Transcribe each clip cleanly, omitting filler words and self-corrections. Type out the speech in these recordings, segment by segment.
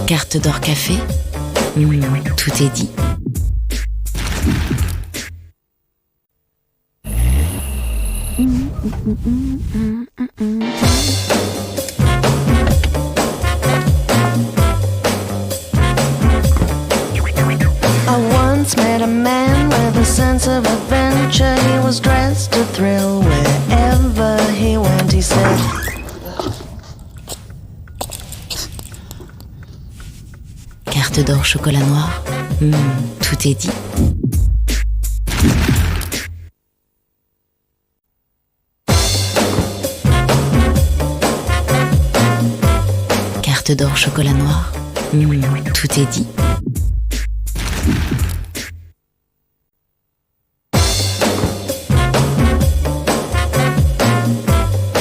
Carte d'or café, tout est dit. I once met a man with a sense of adventure. He was dressed to thrill wherever he went. He said, Carte d'or chocolat noir, tout est dit. Carte d'or chocolat noir, tout est dit.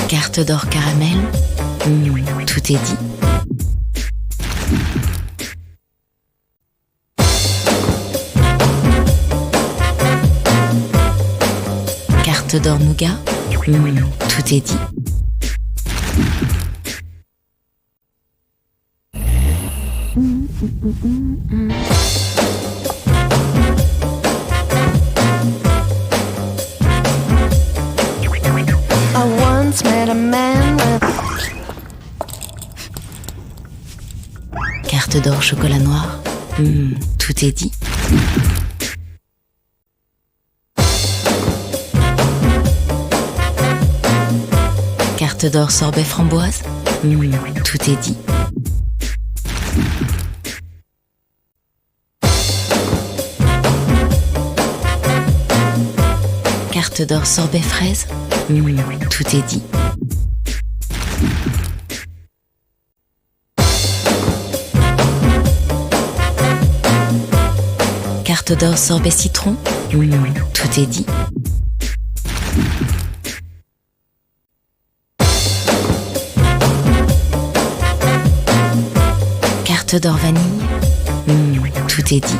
Carte d'or caramel, tout est dit. Carte d'or nougat, tout est dit. I once met a man with... Carte d'or chocolat noir, tout est dit. Carte d'or sorbet framboise, tout est dit. Carte d'or sorbet fraise, tout est dit. Carte d'or sorbet citron, tout est dit. Carte d'or vanille, tout est dit.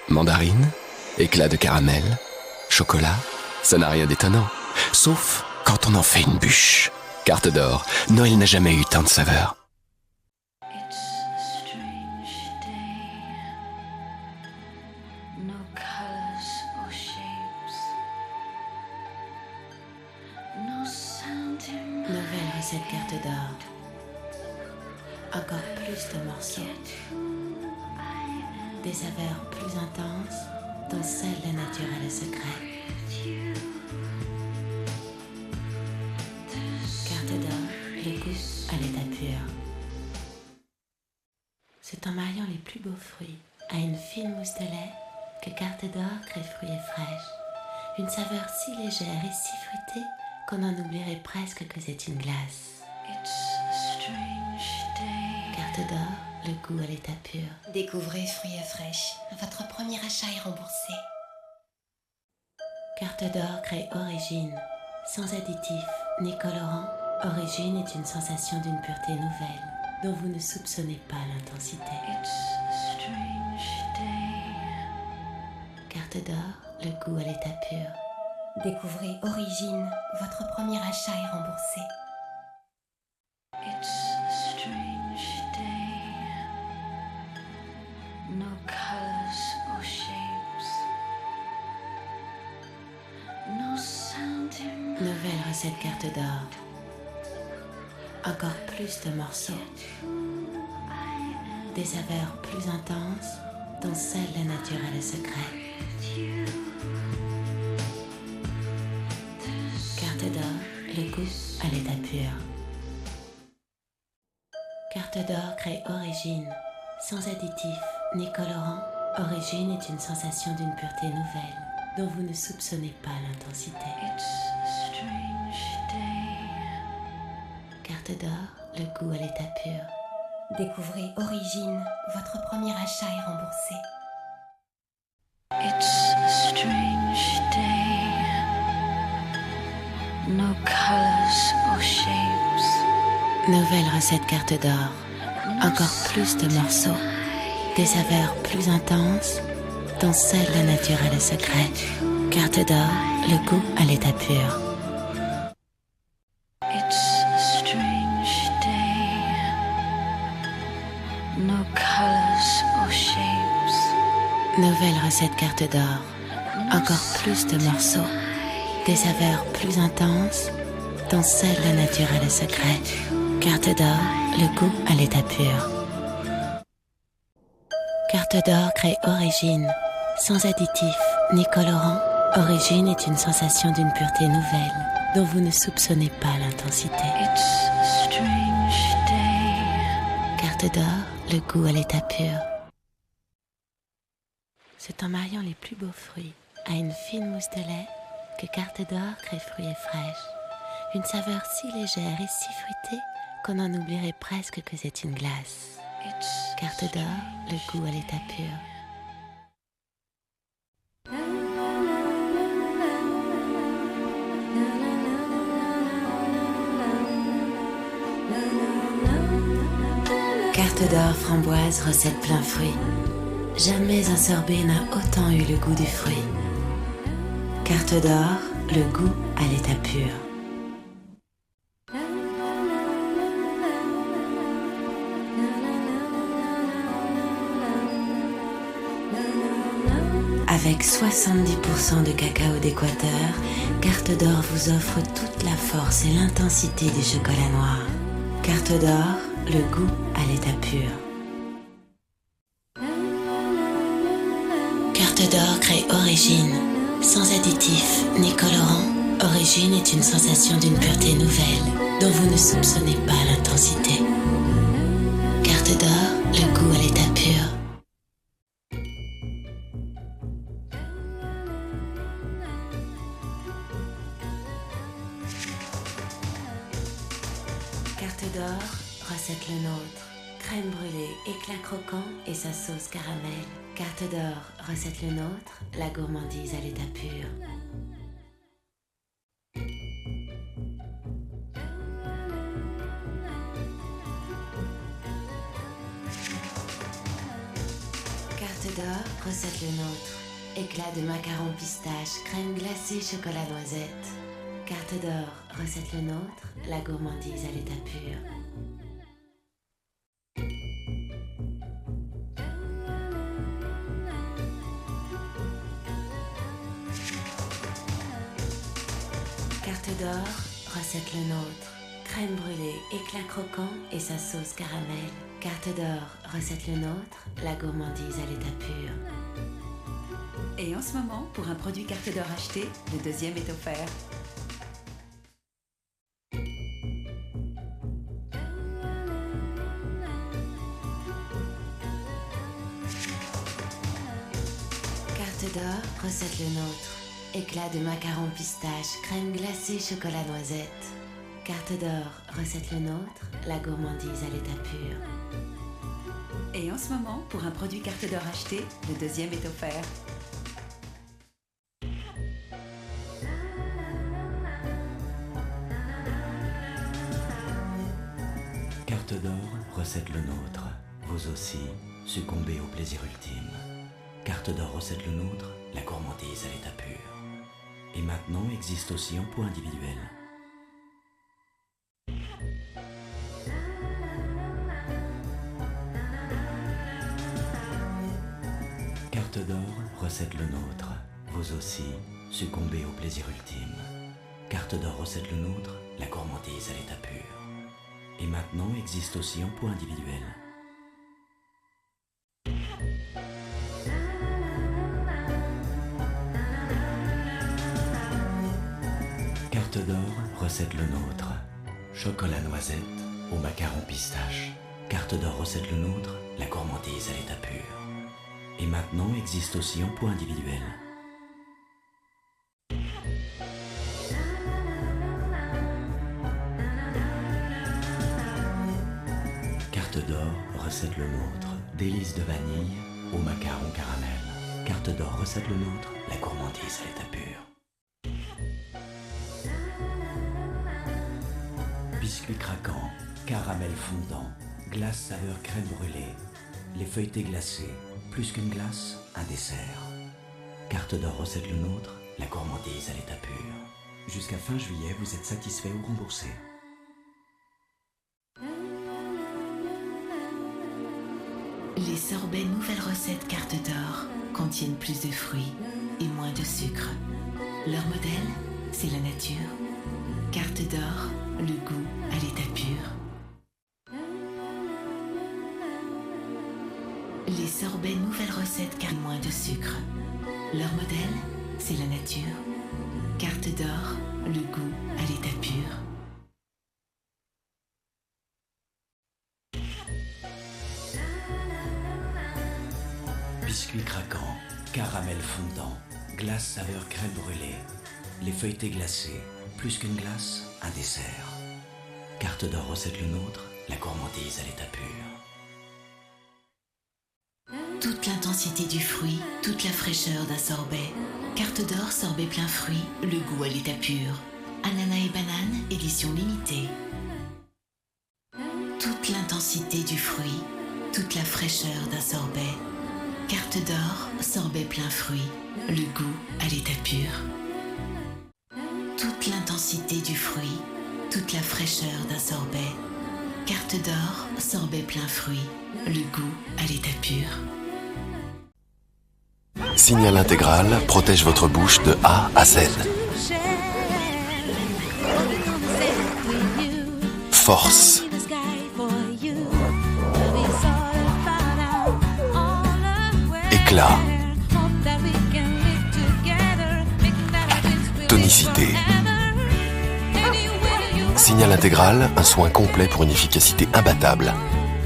Mandarine, éclat de caramel, chocolat, ça n'a rien d'étonnant. Sauf quand on en fait une bûche. Carte d'or, Noël n'a jamais eu tant de saveurs. Nouvelle recette carte d'or. Encore plus de morceaux. Des saveurs plus intenses dont seule la nature a le secret. Carte d'or, le goût à l'état pur. C'est en mariant les plus beaux fruits à une fine mousse de lait que Carte d'or crée fruits et fraîches. Une saveur si légère et si fruitée qu'on en oublierait presque que c'est une glace. Carte d'or, le goût à l'état pur. Découvrez Fruits et Fraîches. Votre premier achat est remboursé. Carte d'or crée Origine. Sans additifs ni colorants, Origine est une sensation d'une pureté nouvelle dont vous ne soupçonnez pas l'intensité. Carte d'or, le goût à l'état pur. Découvrez Origine. Votre premier achat est remboursé. Nouvelle recette carte d'or. Encore plus de morceaux. Des saveurs plus intenses dont seule la nature a le secret. Carte d'or, le goût à l'état pur. Carte d'or crée Origine. Sans additifs ni colorants, Origine est une sensation d'une pureté nouvelle dont vous ne soupçonnez pas l'intensité. Carte d'or, le goût à l'état pur. Découvrez Origine. Votre premier achat est remboursé. Nouvelle recette carte d'or. Encore plus de morceaux. Des saveurs plus intenses dont seule la nature a le secret. Carte d'or, le goût à l'état pur. Nouvelle recette carte d'or. Encore plus de morceaux, des saveurs plus intenses, dont seule la nature a le secret. Carte d'or, le goût à l'état pur. Carte d'or crée Origine, sans additifs ni colorants. Origine est une sensation d'une pureté nouvelle, dont vous ne soupçonnez pas l'intensité. Carte d'or, le goût à l'état pur. C'est en mariant les plus beaux fruits à une fine mousse de lait que Carte d'or crée fruits et fraîches. Une saveur si légère et si fruitée qu'on en oublierait presque que c'est une glace. Carte d'or, le goût à l'état pur. Carte d'or framboise recette plein fruit. Jamais un sorbet n'a autant eu le goût du fruit. Carte d'or, le goût à l'état pur. Avec 70% de cacao d'Équateur, Carte d'or vous offre toute la force et l'intensité du chocolat noir. Carte d'or, le goût à l'état pur. Carte d'or crée Origine, sans additifs ni colorants. Origine est une sensation d'une pureté nouvelle, dont vous ne soupçonnez pas l'intensité. Carte d'or, le goût à l'état pur. Carte d'or, recette le nôtre. Crème brûlée, éclat croquant et sa sauce caramel. Carte d'or, recette le nôtre, la gourmandise à l'état pur. Carte d'or, recette le nôtre. Éclat de macaron pistache, crème glacée, chocolat noisette. Carte d'or, recette le nôtre, la gourmandise à l'état pur. Carte d'or, recette le nôtre. Crème brûlée, éclat croquant et sa sauce caramel. Carte d'or, recette le nôtre, la gourmandise à l'état pur. Et en ce moment, pour un produit Carte d'or acheté, le deuxième est offert. Carte d'or, recette le nôtre. Éclat de macaron pistache, crème glacée, chocolat noisette. Carte d'or, recette le nôtre, la gourmandise à l'état pur. Et en ce moment, pour un produit Carte d'or acheté, le deuxième est offert. Carte d'or, recette le nôtre. Vous aussi, succombez au plaisir ultime. Carte d'or, recette le nôtre, la gourmandise à l'état pur. Et maintenant existe aussi en poids individuel. Carte d'or, recette le nôtre. Vous aussi, succombez au plaisir ultime. Carte d'or, recette le nôtre, la gourmandise à l'état pur. Et maintenant existe aussi en poids individuel. Carte d'or, recette le nôtre. Chocolat noisette au macaron pistache. Carte d'or, recette le nôtre, la gourmandise à l'état pur. Et maintenant existe aussi en poids individuel. Carte d'or, recette le nôtre. Délices de vanille au macaron caramel. Carte d'or, recette le nôtre, la gourmandise à l'état pur. Biscuit craquant, caramel fondant, glace saveur crème brûlée. Les feuilletés glacés, plus qu'une glace, un dessert. Carte d'or, recette le nôtre, la gourmandise à l'état pur. Jusqu'à fin juillet, vous êtes satisfait ou remboursé. Les sorbets nouvelle recette carte d'or contiennent plus de fruits et moins de sucre. Leur modèle, c'est la nature. Carte d'or, le goût à l'état pur. Les sorbets nouvelle recette car moins de sucre. Leur modèle, c'est la nature. Carte d'or, le goût à l'état pur. Biscuits craquants, caramel fondant, glace saveur crème brûlée, les feuilletés glacées, plus qu'une glace, un dessert. Carte d'or recette le nôtre, la gourmandise à l'état pur. Toute l'intensité du fruit, toute la fraîcheur d'un sorbet. Carte d'or, sorbet plein fruit, le goût à l'état pur. Ananas et banane, édition limitée. Toute l'intensité du fruit, toute la fraîcheur d'un sorbet. Carte d'or, sorbet plein fruit, le goût à l'état pur. Toute l'intensité du fruit, toute la fraîcheur d'un sorbet. Carte d'or, sorbet plein fruit, le goût à l'état pur. Signal intégral protège votre bouche de A à Z. Force. Éclat. Tonicité. Signal intégral, un soin complet pour une efficacité imbattable.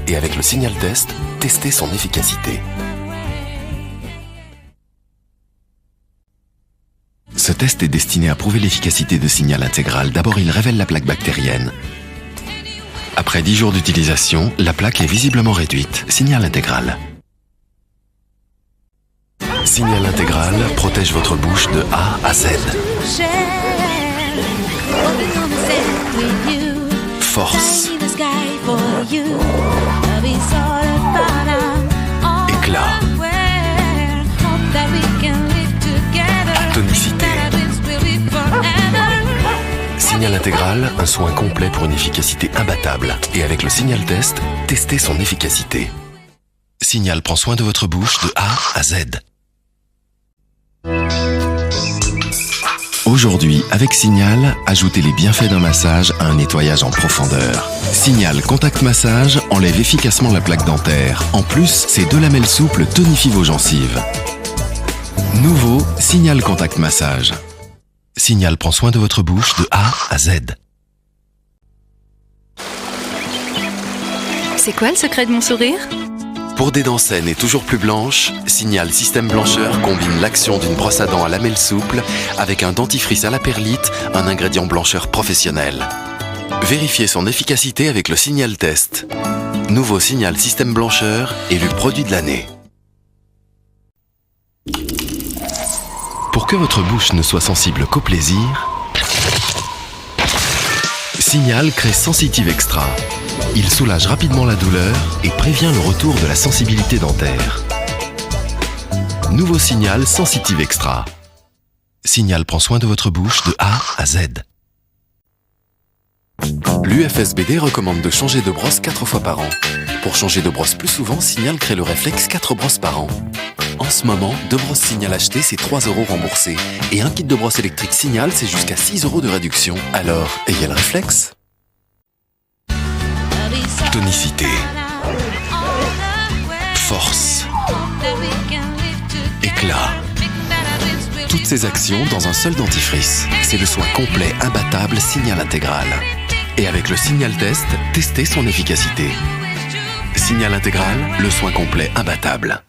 Et avec le Signal Test, testez son efficacité. Ce test est destiné à prouver l'efficacité de Signal intégral. D'abord, il révèle la plaque bactérienne. Après 10 jours d'utilisation, la plaque est visiblement réduite. Signal intégral. Signal intégral protège votre bouche de A à Z. Force. Éclat. Tonicité. Signal intégral, un soin complet pour une efficacité imbattable. Et avec le Signal Test, testez son efficacité. Signal prend soin de votre bouche de A à Z. Aujourd'hui, avec Signal, ajoutez les bienfaits d'un massage à un nettoyage en profondeur. Signal Contact Massage enlève efficacement la plaque dentaire. En plus, ces 2 lamelles souples tonifient vos gencives. Nouveau Signal Contact Massage. Signal prend soin de votre bouche de A à Z. C'est quoi le secret de mon sourire ? Pour des dents saines et toujours plus blanches, Signal Système Blancheur combine l'action d'une brosse à dents à lamelles souples avec un dentifrice à la perlite, un ingrédient blancheur professionnel. Vérifiez son efficacité avec le Signal Test. Nouveau Signal Système Blancheur, élu produit de l'année. Pour que votre bouche ne soit sensible qu'au plaisir, Signal crée Sensitive Extra. Il soulage rapidement la douleur et prévient le retour de la sensibilité dentaire. Nouveau Signal Sensitive Extra. Signal prend soin de votre bouche de A à Z. L'UFSBD recommande de changer de brosse 4 fois par an. Pour changer de brosse plus souvent, Signal crée le réflexe 4 brosses par an. En ce moment, 2 brosses Signal achetées, c'est 3 € remboursés. Et un kit de brosse électrique Signal, c'est jusqu'à 6 € de réduction. Alors, ayez le réflexe. Tonicité. Force. Éclat. Toutes ces actions dans un seul dentifrice. C'est le soin complet, imbattable Signal intégral. Et avec le Signal Test, testez son efficacité. Signal intégral, le soin complet, imbattable.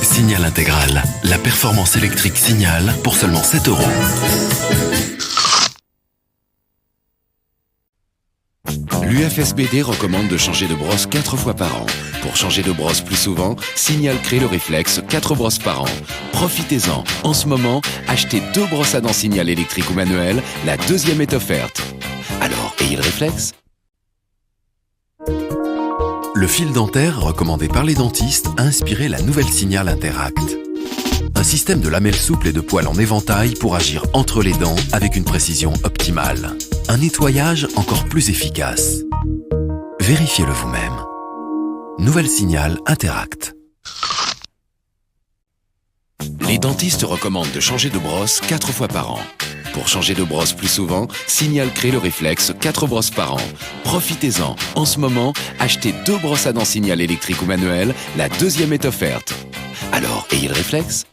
Signal intégral, la performance électrique Signal pour seulement 7 €. L'UFSBD recommande de changer de brosse 4 fois par an. Pour changer de brosse plus souvent, Signal crée le réflexe 4 brosses par an. Profitez-en. En ce moment, achetez 2 brosses à dents Signal électrique ou manuelle, la deuxième est offerte. Alors, ayez le réflexe. le fil dentaire recommandé par les dentistes a inspiré la nouvelle Signal Interact. Un système de lamelles souples et de poils en éventail pour agir entre les dents avec une précision optimale. Un nettoyage encore plus efficace. Vérifiez-le vous-même. Nouvelle Signal Interact. Les dentistes recommandent de changer de brosse 4 fois par an. Pour changer de brosse plus souvent, Signal crée le réflexe 4 brosses par an. Profitez-en. En ce moment, achetez 2 brosses à dents Signal électriques ou manuelles, la deuxième est offerte. Alors, ayez le réflexe.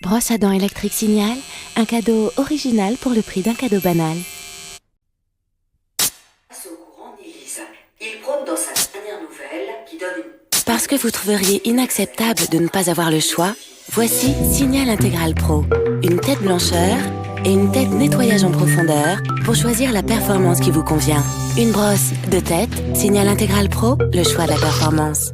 Brosse à dents électrique Signal, un cadeau original pour le prix d'un cadeau banal. Il prône dans sa dernière nouvelle qui donne une... Parce que vous trouveriez inacceptable de ne pas avoir le choix, voici Signal Intégral Pro. Une tête blancheur et une tête nettoyage en profondeur pour choisir la performance qui vous convient. Une brosse, 2 têtes, Signal Intégral Pro, le choix de la performance.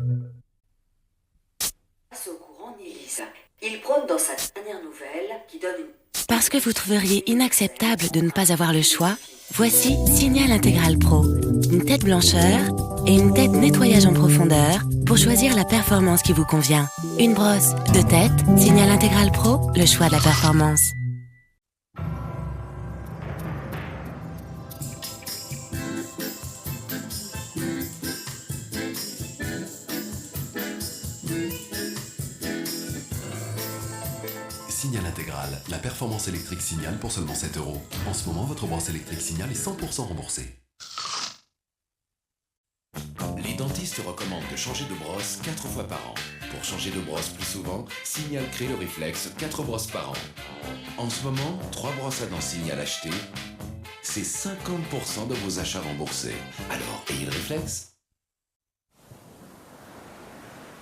Au courant Nélise. Il prône dans sa dernière nouvelle qui donne une... Parce que vous trouveriez inacceptable de ne pas avoir le choix, voici Signal Intégral Pro. Une tête blancheur et une tête nettoyage en profondeur pour choisir la performance qui vous convient. Une brosse, 2 têtes, Signal Intégral Pro, le choix de la performance. Signal Intégral, la performance électrique Signal pour seulement 7 €. En ce moment, votre brosse électrique Signal est 100% remboursée. Les dentistes recommandent de changer de brosse 4 fois par an. Pour changer de brosse plus souvent, Signal crée le réflexe 4 brosses par an. En ce moment, 3 brosses à dents Signal achetées, c'est 50% de vos achats remboursés. Alors, ayez le réflexe.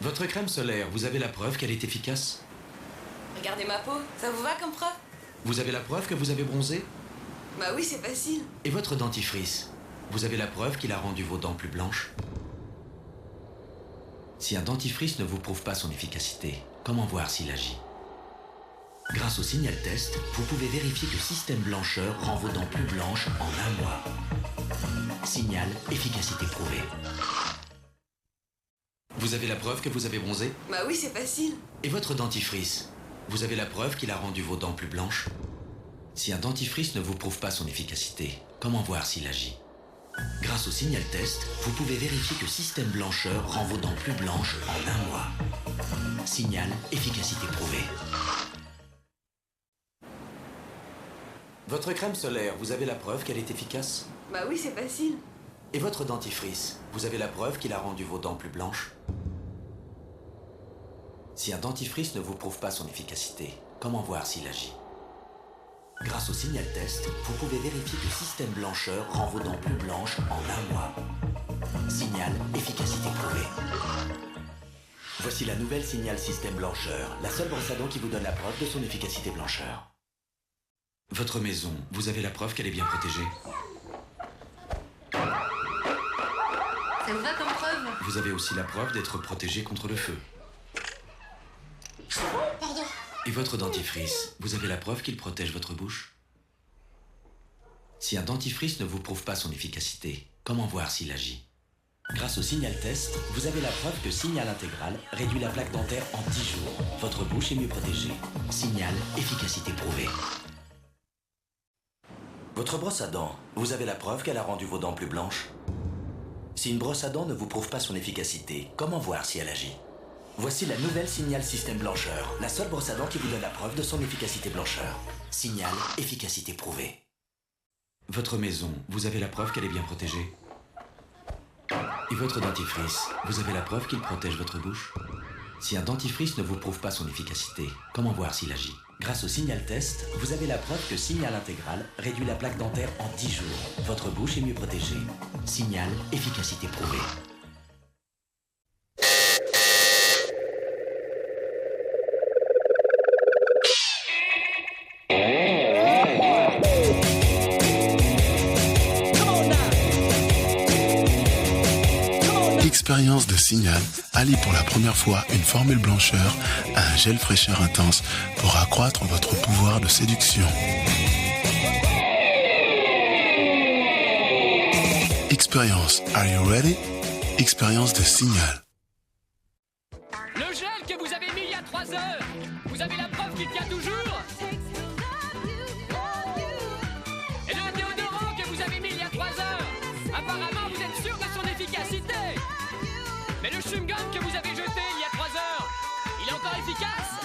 Votre crème solaire, vous avez la preuve qu'elle est efficace? Regardez ma peau, ça vous va comme preuve? Vous avez la preuve que vous avez bronzé? Bah oui, c'est facile. Et votre dentifrice, vous avez la preuve qu'il a rendu vos dents plus blanches? Si un dentifrice ne vous prouve pas son efficacité, comment voir s'il agit? Grâce au Signal Test, vous pouvez vérifier que Système Blancheur rend vos dents plus blanches en 1 mois. Signal, efficacité prouvée. Vous avez la preuve que vous avez bronzé? Bah oui, c'est facile. Et votre dentifrice, vous avez la preuve qu'il a rendu vos dents plus blanches? Si un dentifrice ne vous prouve pas son efficacité, comment voir s'il agit? Grâce au Signal Test, vous pouvez vérifier que Système Blancheur rend vos dents plus blanches en 1 mois. Signal, efficacité prouvée. Votre crème solaire, vous avez la preuve qu'elle est efficace? Bah oui, c'est facile. Et votre dentifrice, vous avez la preuve qu'il a rendu vos dents plus blanches? Si un dentifrice ne vous prouve pas son efficacité, comment voir s'il agit? Grâce au Signal Test, vous pouvez vérifier que Système Blancheur rend vos dents plus blanches en 1 mois. Signal, efficacité prouvée. Voici la nouvelle Signal Système Blancheur, la seule brosse à dents qui vous donne la preuve de son efficacité blancheur. Votre maison, vous avez la preuve qu'elle est bien protégée? Ça vous va comme preuve? Vous avez aussi la preuve d'être protégé contre le feu. Pardon. Et votre dentifrice, vous avez la preuve qu'il protège votre bouche? Si un dentifrice ne vous prouve pas son efficacité, comment voir s'il agit? Grâce au Signal Test, vous avez la preuve que Signal Intégral réduit la plaque dentaire en 10 jours. Votre bouche est mieux protégée. Signal, efficacité prouvée. Votre brosse à dents, vous avez la preuve qu'elle a rendu vos dents plus blanches? Si une brosse à dents ne vous prouve pas son efficacité, comment voir si elle agit? Voici la nouvelle Signal Système Blancheur, la seule brosse à dents qui vous donne la preuve de son efficacité blancheur. Signal, efficacité prouvée. Votre maison, vous avez la preuve qu'elle est bien protégée? Et votre dentifrice, vous avez la preuve qu'il protège votre bouche? Si un dentifrice ne vous prouve pas son efficacité, comment voir s'il agit? Grâce au Signal Test, vous avez la preuve que Signal Intégral réduit la plaque dentaire en 10 jours. Votre bouche est mieux protégée. Signal, efficacité prouvée. Expérience de Signal allie pour la première fois une formule blancheur à un gel fraîcheur intense pour accroître votre pouvoir de séduction. Expérience, are you ready? Expérience de Signal. Le gel que vous avez mis il y a 3 heures, vous avez la preuve qu'il tient toujours. Et le déodorant que vous avez mis il y a 3 heures, apparemment vous êtes sûr de son efficacité. Mais le chewing-gum que vous avez jeté il y a 3 heures, il est encore efficace.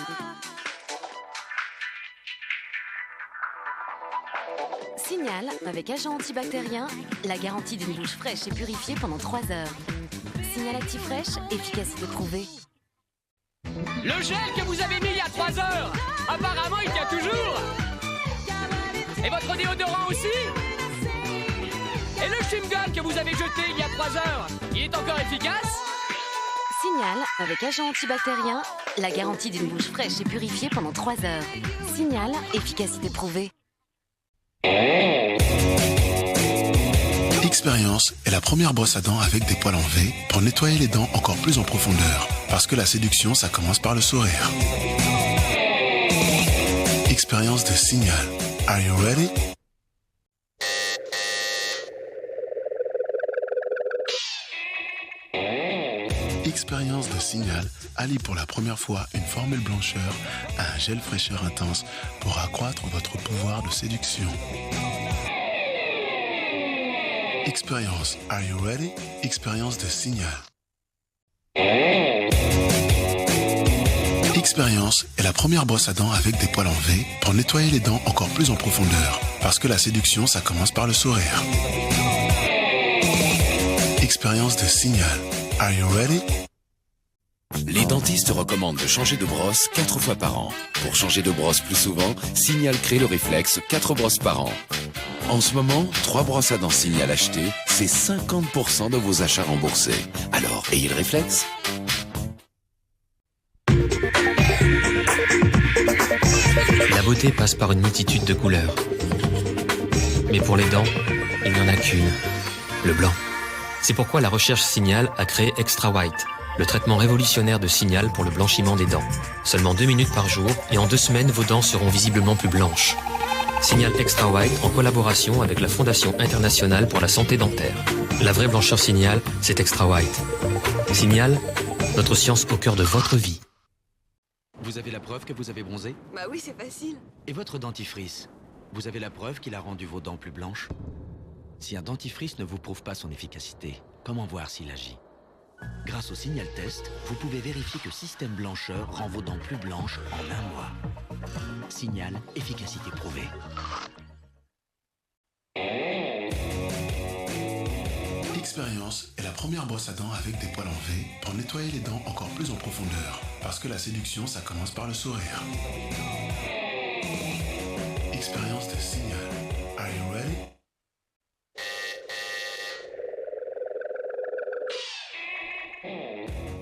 Signal, avec agent antibactérien, la garantie d'une bouche fraîche et purifiée pendant 3 heures. Signal Actifresh, efficacité prouvée. Le gel que vous avez mis il y a 3 heures, apparemment il tient toujours. Et votre déodorant aussi. Et le chewing-gum que vous avez jeté il y a 3 heures, il est encore efficace. Signal, avec agent antibactérien, la garantie d'une bouche fraîche et purifiée pendant 3 heures. Signal, efficacité prouvée. Expérience est la première brosse à dents avec des poils en V pour nettoyer les dents encore plus en profondeur. Parce que la séduction, ça commence par le sourire. Expérience de Signal. Are you ready? Expérience de Signal allie pour la première fois une formule blancheur à un gel fraîcheur intense pour accroître votre pouvoir de séduction. Expérience, are you ready? Expérience de Signal. Expérience est la première brosse à dents avec des poils en V pour nettoyer les dents encore plus en profondeur. Parce que la séduction, ça commence par le sourire. Expérience de Signal. Are you ready? Les dentistes recommandent de changer de brosse 4 fois par an. Pour changer de brosse plus souvent, Signal crée le réflexe 4 brosses par an. En ce moment, 3 brosses à dents Signal achetées, c'est 50% de vos achats remboursés. Alors, ayez le réflexe. La beauté passe par une multitude de couleurs. Mais pour les dents, il n'y en a qu'une, le blanc. C'est pourquoi la recherche Signal a créé Extra White, le traitement révolutionnaire de Signal pour le blanchiment des dents. Seulement 2 minutes par jour et en 2 semaines, vos dents seront visiblement plus blanches. Signal Extra White en collaboration avec la Fondation internationale pour la santé dentaire. La vraie blancheur Signal, c'est Extra White. Signal, notre science au cœur de votre vie. Vous avez la preuve que vous avez bronzé? Bah oui, c'est facile. Et votre dentifrice? Vous avez la preuve qu'il a rendu vos dents plus blanches? Si un dentifrice ne vous prouve pas son efficacité, comment voir s'il agit? Grâce au Signal Test, vous pouvez vérifier que Système Blancheur rend vos dents plus blanches en 1 mois. Signal, efficacité prouvée. Expérience est la première brosse à dents avec des poils en V pour nettoyer les dents encore plus en profondeur. Parce que la séduction, ça commence par le sourire. Expérience de Signal. Are you ready?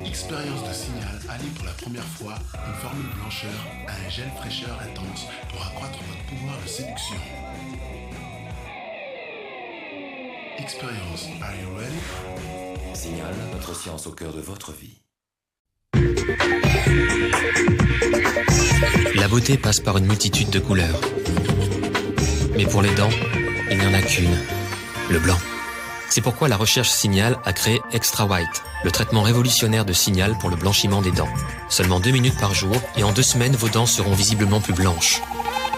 Expérience de Signal allie pour la première fois une formule blancheur à un gel fraîcheur intense pour accroître votre pouvoir de séduction. Expérience, are you ready? Signal, notre science au cœur de votre vie. La beauté passe par une multitude de couleurs. Mais pour les dents, il n'y en a qu'une, le blanc. C'est pourquoi la recherche Signal a créé Extra White, le traitement révolutionnaire de Signal pour le blanchiment des dents. Seulement 2 minutes par jour et en 2 semaines, vos dents seront visiblement plus blanches.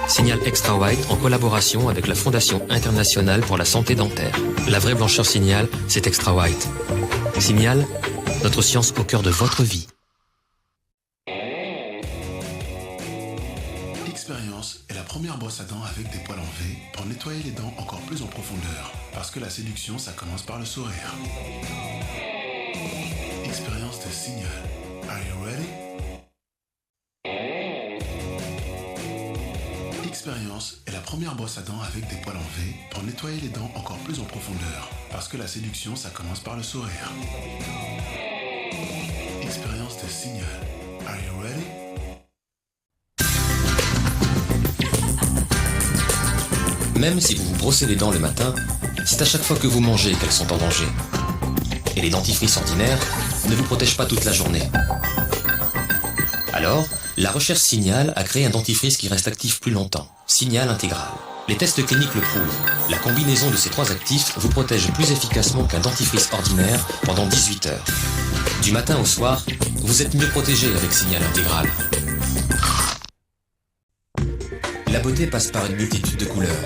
Signal Extra White en collaboration avec la Fondation internationale pour la santé dentaire. La vraie blancheur Signal, c'est Extra White. Signal, notre science au cœur de votre vie. Expérience est la première brosse à dents avec des poils en V pour nettoyer les dents encore plus en profondeur. Parce que la séduction, ça commence par le sourire. Expérience de Signal. Are you ready? Expérience est la première brosse à dents avec des poils en V pour nettoyer les dents encore plus en profondeur. Parce que la séduction, ça commence par le sourire. Expérience de Signal. Are you ready? Même si vous vous brossez les dents le matin, c'est à chaque fois que vous mangez qu'elles sont en danger. Et les dentifrices ordinaires ne vous protègent pas toute la journée. Alors, la recherche Signal a créé un dentifrice qui reste actif plus longtemps. Signal intégral. Les tests cliniques le prouvent. La combinaison de ces 3 actifs vous protège plus efficacement qu'un dentifrice ordinaire pendant 18 heures. Du matin au soir, vous êtes mieux protégé avec Signal Intégral. La beauté passe par une multitude de couleurs.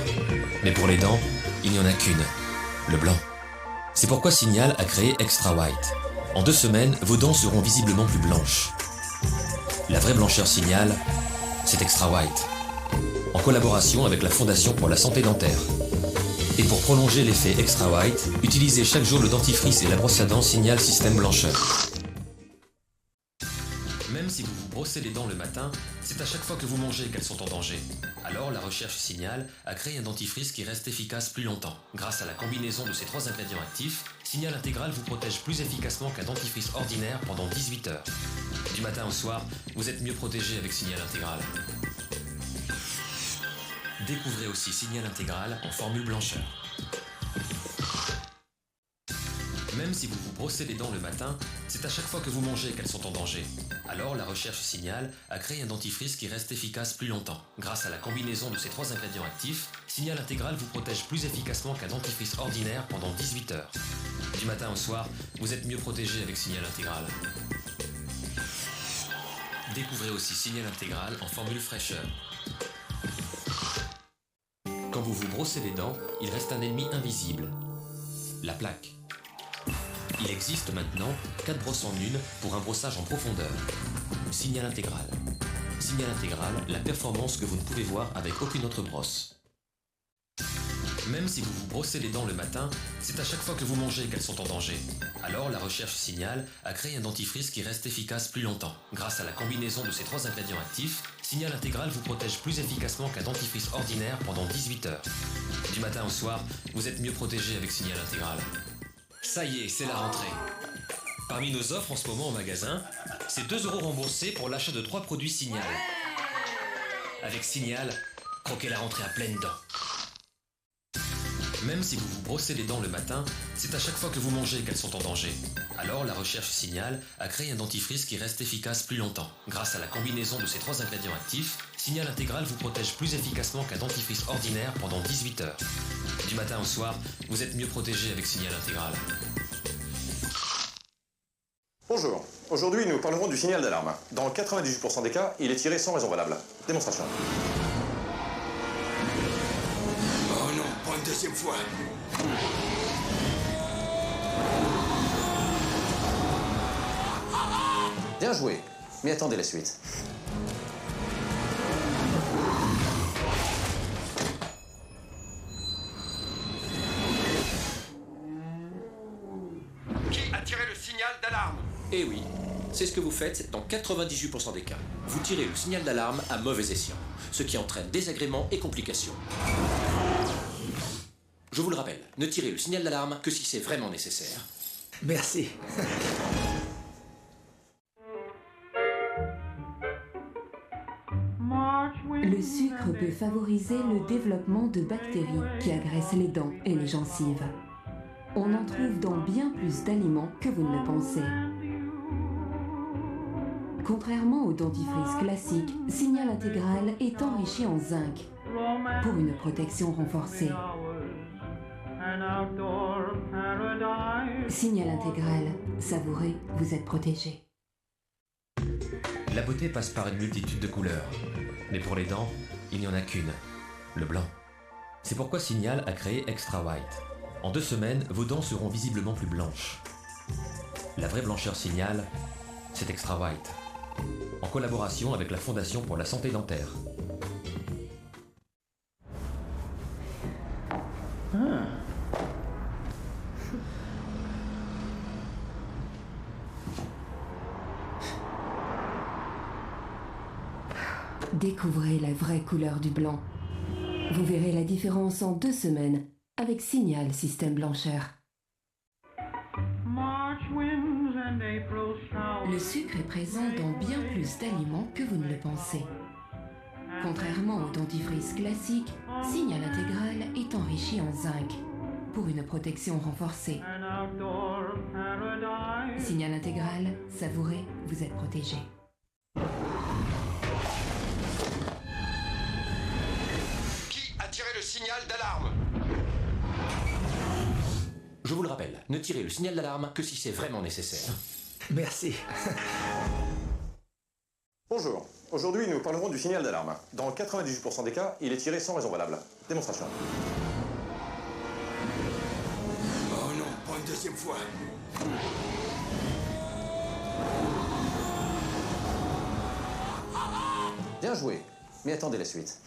Mais pour les dents, il n'y en a qu'une, le blanc. C'est pourquoi Signal a créé Extra White. En 2 semaines, vos dents seront visiblement plus blanches. La vraie blancheur Signal, c'est Extra White. En collaboration avec la Fondation pour la santé dentaire. Et pour prolonger l'effet Extra White, utilisez chaque jour le dentifrice et la brosse à dents Signal Système Blancheur. Même si vous vous brossez les dents le matin, c'est à chaque fois que vous mangez qu'elles sont en danger. Alors la recherche Signal a créé un dentifrice qui reste efficace plus longtemps. Grâce à la combinaison de ces 3 ingrédients actifs, Signal Intégral vous protège plus efficacement qu'un dentifrice ordinaire pendant 18 heures. Du matin au soir, vous êtes mieux protégé avec Signal Intégral. Découvrez aussi Signal Intégral en formule blancheur. Même si vous vous brossez les dents le matin, c'est à chaque fois que vous mangez qu'elles sont en danger. Alors la recherche Signal a créé un dentifrice qui reste efficace plus longtemps. Grâce à la combinaison de ces 3 ingrédients actifs, Signal Intégral vous protège plus efficacement qu'un dentifrice ordinaire pendant 18 heures. Du matin au soir, vous êtes mieux protégé avec Signal Intégral. Découvrez aussi Signal Intégral en formule fraîcheur. Quand vous vous brossez les dents, il reste un ennemi invisible, la plaque. Il existe maintenant 4 brosses en une pour un brossage en profondeur. Signal Intégral. Signal Intégral, la performance que vous ne pouvez voir avec aucune autre brosse. Même si vous vous brossez les dents le matin, c'est à chaque fois que vous mangez qu'elles sont en danger. Alors la recherche Signal a créé un dentifrice qui reste efficace plus longtemps. Grâce à la combinaison de ces 3 ingrédients actifs, Signal Intégral vous protège plus efficacement qu'un dentifrice ordinaire pendant 18 heures. Du matin au soir, vous êtes mieux protégé avec Signal Intégral. Ça y est, c'est la rentrée. Parmi nos offres en ce moment au magasin, c'est 2 € remboursés pour l'achat de 3 produits Signal. Avec Signal, croquez la rentrée à pleines dents. Même si vous vous brossez les dents le matin, c'est à chaque fois que vous mangez qu'elles sont en danger. Alors la recherche Signal a créé un dentifrice qui reste efficace plus longtemps. Grâce à la combinaison de ces 3 ingrédients actifs, Signal Intégral vous protège plus efficacement qu'un dentifrice ordinaire pendant 18 heures. Du matin au soir, vous êtes mieux protégé avec Signal Intégral. Bonjour, aujourd'hui nous parlerons du signal d'alarme. Dans 98% des cas, il est tiré sans raison valable. Démonstration. Oh non, pas une deuxième fois. Bien joué, mais attendez la suite. Qui a tiré le signal d'alarme? Eh oui, c'est ce que vous faites dans 98% des cas. Vous tirez le signal d'alarme à mauvais escient, ce qui entraîne désagréments et complications. Je vous le rappelle, ne tirez le signal d'alarme que si c'est vraiment nécessaire. Merci. Le sucre peut favoriser le développement de bactéries qui agressent les dents et les gencives. On en trouve dans bien plus d'aliments que vous ne le pensez. Contrairement au dentifrice classique, Signal Intégral est enrichi en zinc pour une protection renforcée. Signal Intégral, savourez, vous êtes protégé. La beauté passe par une multitude de couleurs. Mais pour les dents, il n'y en a qu'une, le blanc. C'est pourquoi Signal a créé Extra White. En 2 semaines, vos dents seront visiblement plus blanches. La vraie blancheur Signal, c'est Extra White. En collaboration avec la Fondation pour la santé dentaire. Découvrez la vraie couleur du blanc. Vous verrez la différence en 2 semaines avec Signal Système Blancheur. Le sucre est présent dans bien plus d'aliments que vous ne le pensez. Contrairement au dentifrice classique, Signal Intégral est enrichi en zinc pour une protection renforcée. Signal Intégral, savourez, vous êtes protégé. Qui a tiré le signal? signal d'alarme. Je vous le rappelle, ne tirez le signal d'alarme que si c'est vraiment nécessaire. Merci. Bonjour. Aujourd'hui, nous parlerons du signal d'alarme. Dans 98% des cas, il est tiré sans raison valable. Démonstration. Oh non, pas une deuxième fois. Bien joué. Mais attendez la suite.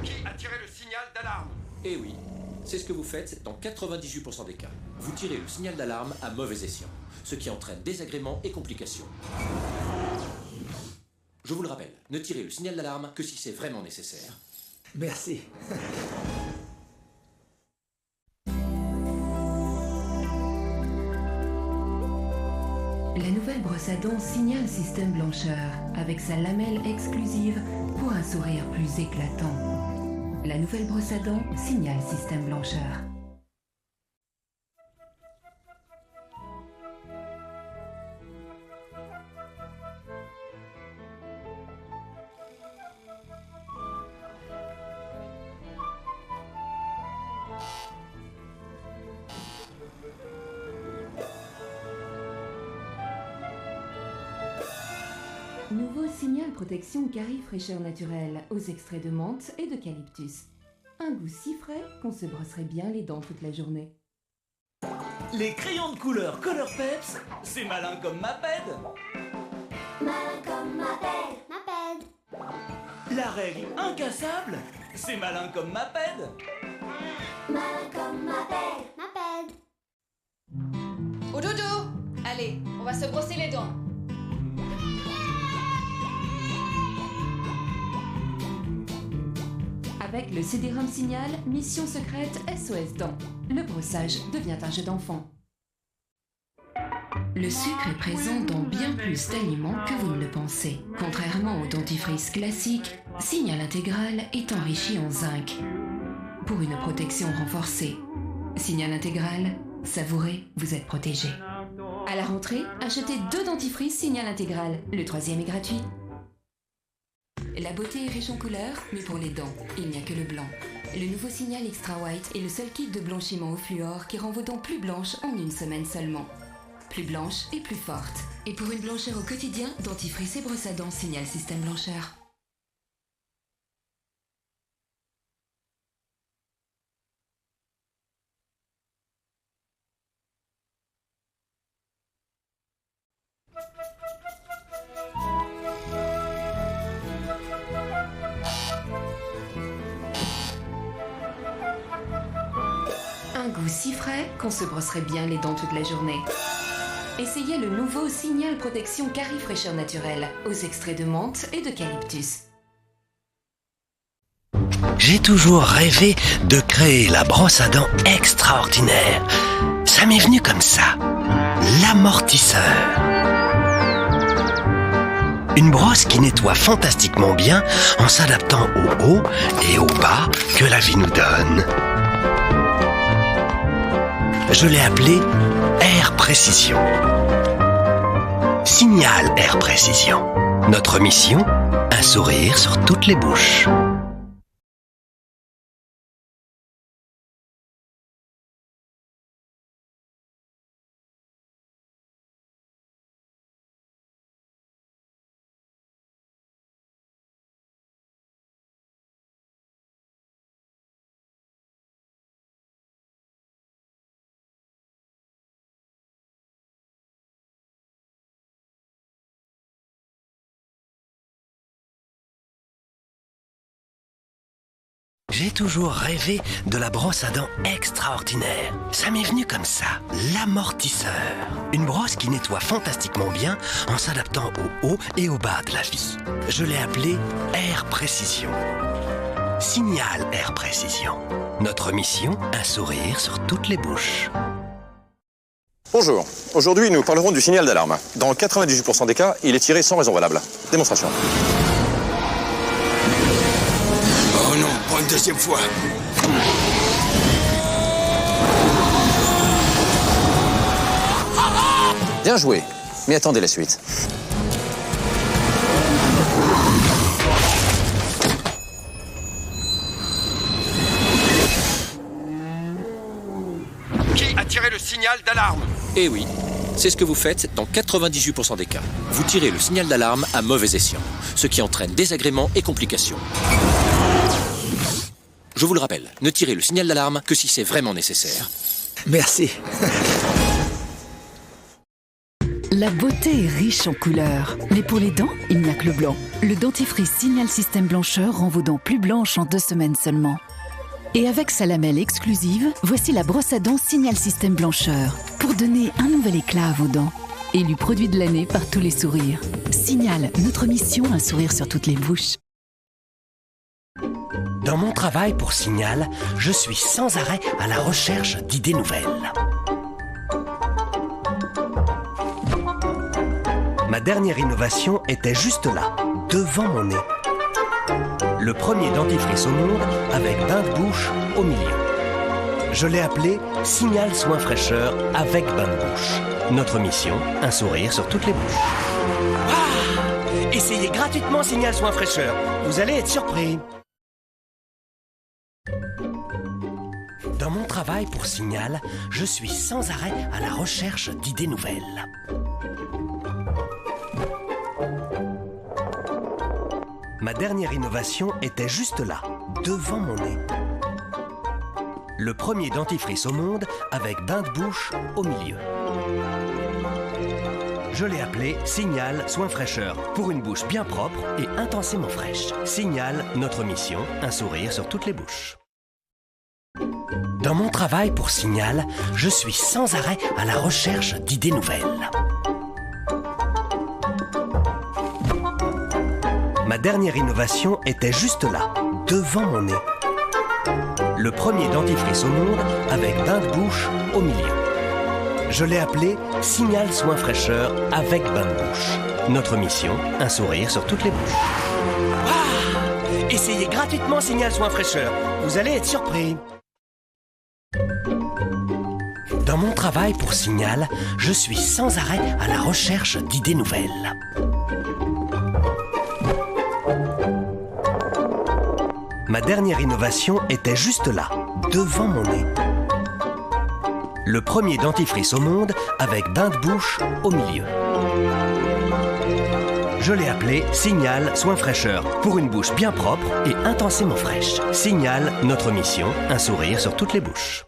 Qui a tiré le signal d'alarme? Eh oui, c'est ce que vous faites dans 98% des cas. Vous tirez le signal d'alarme à mauvais escient, ce qui entraîne désagréments et complications. Je vous le rappelle, ne tirez le signal d'alarme que si c'est vraiment nécessaire. Merci. La nouvelle brosse à dents Signal Système Blancheur, avec sa lamelle exclusive pour un sourire plus éclatant. La nouvelle brosse à dents Signal Système Blancheur. Nouveau Signal Protection Carie Fraîcheur Naturelle aux extraits de menthe et d'eucalyptus. Un goût si frais qu'on se brosserait bien les dents toute la journée. Les crayons de couleur Color Peps, c'est malin comme ma pède. Malin comme ma pède. Ma pède. La règle incassable, c'est malin comme ma pède. Malin comme ma pède. Ma pède. Au dodo. Allez, on va se brosser les dents. Avec le CD-ROM Signal, mission secrète SOS Dents. Le brossage devient un jeu d'enfant. Le sucre est présent dans bien plus d'aliments que vous ne le pensez. Contrairement au dentifrice classique, Signal Intégral est enrichi en zinc pour une protection renforcée. Signal Intégral, savourez, vous êtes protégé. À la rentrée, achetez 2 dentifrices Signal Intégral. Le 3e est gratuit. La beauté est riche en couleurs, mais pour les dents, il n'y a que le blanc. Le nouveau Signal Extra White est le seul kit de blanchiment au fluor qui rend vos dents plus blanches en 1 semaine seulement. Plus blanches et plus fortes. Et pour une blancheur au quotidien, dentifrice et brosse à dents Signal Système Blancheur. Un goût si frais qu'on se brosserait bien les dents toute la journée. Essayez le nouveau Signal Protection Carie Fraîcheur Naturelle aux extraits de menthe et d'eucalyptus. J'ai toujours rêvé de créer la brosse à dents extraordinaire. Ça m'est venu comme ça. L'amortisseur. Une brosse qui nettoie fantastiquement bien en s'adaptant au haut et au bas que la vie nous donne. Je l'ai appelé Air Précision. Signal Air Précision. Notre mission, un sourire sur toutes les bouches. J'ai toujours rêvé de la brosse à dents extraordinaire. Ça m'est venu comme ça. L'amortisseur. Une brosse qui nettoie fantastiquement bien en s'adaptant au haut et au bas de la vie. Je l'ai appelée Air Précision. Signal Air Précision. Notre mission, un sourire sur toutes les bouches. Bonjour. Aujourd'hui, nous parlerons du signal d'alarme. Dans 98% des cas, il est tiré sans raison valable. Démonstration. Oh non, pas une deuxième fois. Bien joué. Mais attendez la suite. Qui a tiré le signal d'alarme? Eh oui, c'est ce que vous faites dans 98% des cas. Vous tirez le signal d'alarme à mauvais escient, ce qui entraîne désagréments et complications. Je vous le rappelle, ne tirez le signal d'alarme que si c'est vraiment nécessaire. Merci. La beauté est riche en couleurs. Mais pour les dents, il n'y a que le blanc. Le dentifrice Signal Système Blancheur rend vos dents plus blanches en 2 semaines seulement. Et avec sa lamelle exclusive, voici la brosse à dents Signal Système Blancheur. Pour donner un nouvel éclat à vos dents. Élu produit de l'année par tous les sourires. Signal, notre mission, un sourire sur toutes les bouches. Dans mon travail pour Signal, je suis sans arrêt à la recherche d'idées nouvelles. Ma dernière innovation était juste là, devant mon nez. Le premier dentifrice au monde avec bain de bouche au milieu. Je l'ai appelé Signal Soin Fraîcheur avec bain de bouche. Notre mission, un sourire sur toutes les bouches. Ah! Essayez gratuitement Signal Soin Fraîcheur. Vous allez être surpris. Dans mon travail pour Signal, je suis sans arrêt à la recherche d'idées nouvelles. Ma dernière innovation était juste là, devant mon nez. Le premier dentifrice au monde avec bain de bouche au milieu. Je l'ai appelé Signal Soin Fraîcheur, pour une bouche bien propre et intensément fraîche. Signal, notre mission, un sourire sur toutes les bouches. Dans mon travail pour Signal, je suis sans arrêt à la recherche d'idées nouvelles. Ma dernière innovation était juste là, devant mon nez. Le premier dentifrice au monde avec bain de bouche au milieu. Je l'ai appelé Signal Soin Fraîcheur avec bain de bouche. Notre mission, un sourire sur toutes les bouches. Ah! Essayez gratuitement Signal Soin Fraîcheur. Vous allez être surpris. Dans mon travail pour Signal, je suis sans arrêt à la recherche d'idées nouvelles. Ma dernière innovation était juste là, devant mon nez. Le premier dentifrice au monde avec bain de bouche au milieu. Je l'ai appelé Signal Soin Fraîcheur, pour une bouche bien propre et intensément fraîche. Signal, notre mission, un sourire sur toutes les bouches.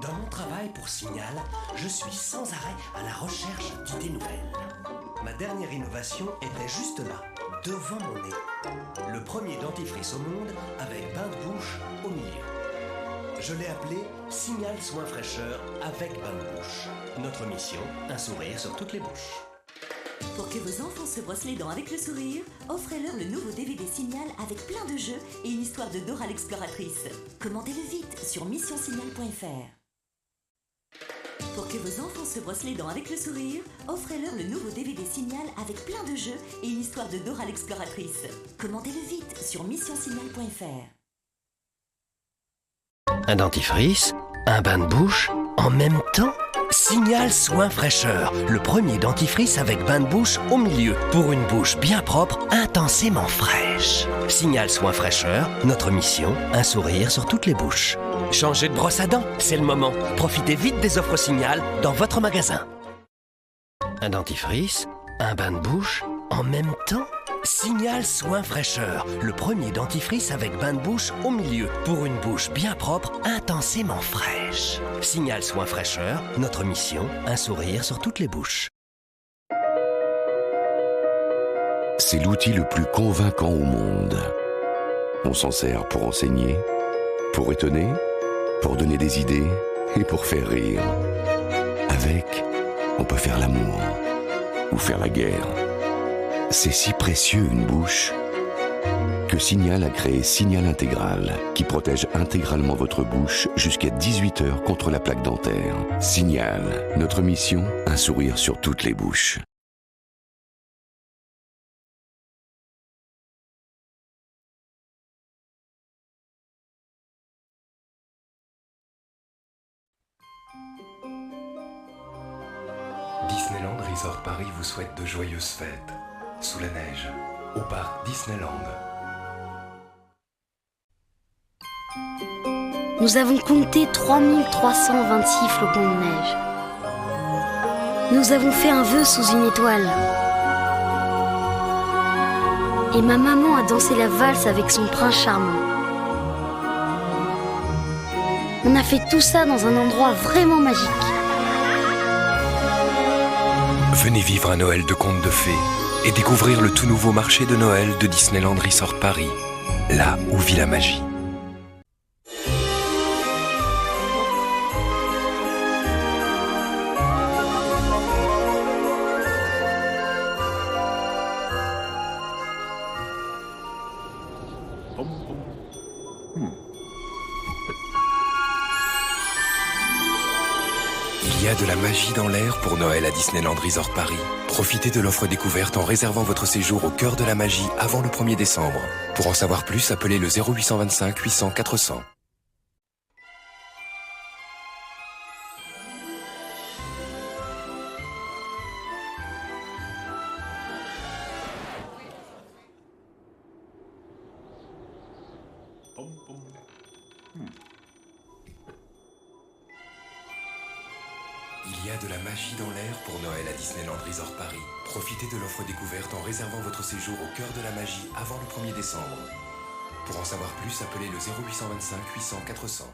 Dans mon travail pour Signal, je suis sans arrêt à la recherche d'idées nouvelles. Ma dernière innovation était juste là, devant mon nez. Le premier dentifrice au monde avec bain de bouche au milieu. Je l'ai appelé Signal Soin Fraîcheur avec bain de bouche. Notre mission, un sourire sur toutes les bouches. Pour que vos enfants se brossent les dents avec le sourire, offrez-leur le nouveau DVD Signal avec plein de jeux et une histoire de Dora l'exploratrice. Commandez-le vite sur missionsignal.fr. Pour que vos enfants se brossent les dents avec le sourire, offrez-leur le nouveau DVD Signal avec plein de jeux et une histoire de Dora l'exploratrice. Commandez-le vite sur missionsignal.fr. Un dentifrice, un bain de bouche, en même temps. Signal Soin Fraîcheur, le premier dentifrice avec bain de bouche au milieu, pour une bouche bien propre, intensément fraîche. Signal Soin Fraîcheur, notre mission, un sourire sur toutes les bouches. Changez de brosse à dents, c'est le moment. Profitez vite des offres Signal dans votre magasin. Un dentifrice, un bain de bouche, en même temps. Signal Soin Fraîcheur, le premier dentifrice avec bain de bouche au milieu, pour une bouche bien propre, intensément fraîche. Signal Soin Fraîcheur, notre mission, un sourire sur toutes les bouches. C'est l'outil le plus convaincant au monde. On s'en sert pour enseigner, pour étonner, pour donner des idées et pour faire rire. Avec, on peut faire l'amour ou faire la guerre. C'est si précieux une bouche que Signal a créé Signal Intégral qui protège intégralement votre bouche jusqu'à 18 heures contre la plaque dentaire. Signal, notre mission, un sourire sur toutes les bouches. Disneyland Resort Paris vous souhaite de joyeuses fêtes. Sous la neige, au parc Disneyland. Nous avons compté 3326 flocons de neige. Nous avons fait un vœu sous une étoile. Et ma maman a dansé la valse avec son prince charmant. On a fait tout ça dans un endroit vraiment magique. Venez vivre un Noël de contes de fées et découvrir le tout nouveau marché de Noël de Disneyland Resort Paris, là où vit la magie. Il y a de la magie dans l'air pour Noël à Disneyland Resort Paris. Profitez de l'offre découverte en réservant votre séjour au cœur de la magie avant le 1er décembre. Pour en savoir plus, appelez le 0825 800 400. Il y a de la magie dans l'air pour Noël à Disneyland Resort Paris. Profitez de l'offre découverte en réservant votre séjour au cœur de la magie avant le 1er décembre. Pour en savoir plus, appelez le 0825 800 400.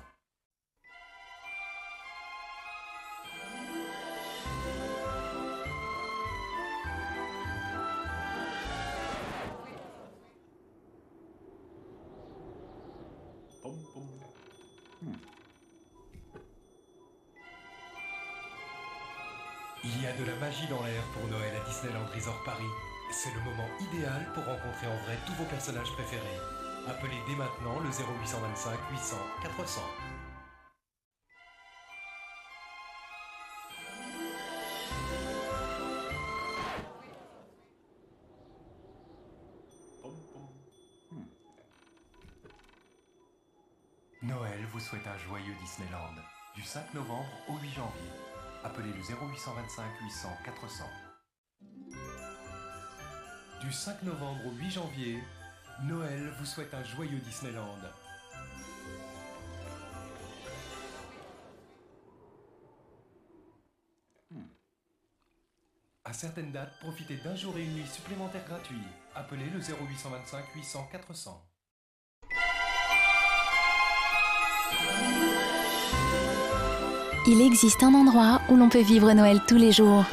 Il y a de la magie dans l'air pour Noël à Disneyland Resort Paris. C'est le moment idéal pour rencontrer en vrai tous vos personnages préférés. Appelez dès maintenant le 0825 800 400. Noël vous souhaite un joyeux Disneyland. Du 5 novembre au 8 janvier. Appelez le 0825 800 400. Du 5 novembre au 8 janvier, Noël vous souhaite un joyeux Disneyland. À certaines dates, profitez d'un jour et une nuit supplémentaires gratuits. Appelez le 0825 800 400. Il existe un endroit où l'on peut vivre Noël tous les jours.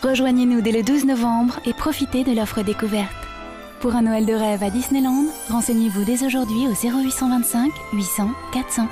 Rejoignez-nous dès le 12 novembre et profitez de l'offre découverte. Pour un Noël de rêve à Disneyland, renseignez-vous dès aujourd'hui au 0825 800 400.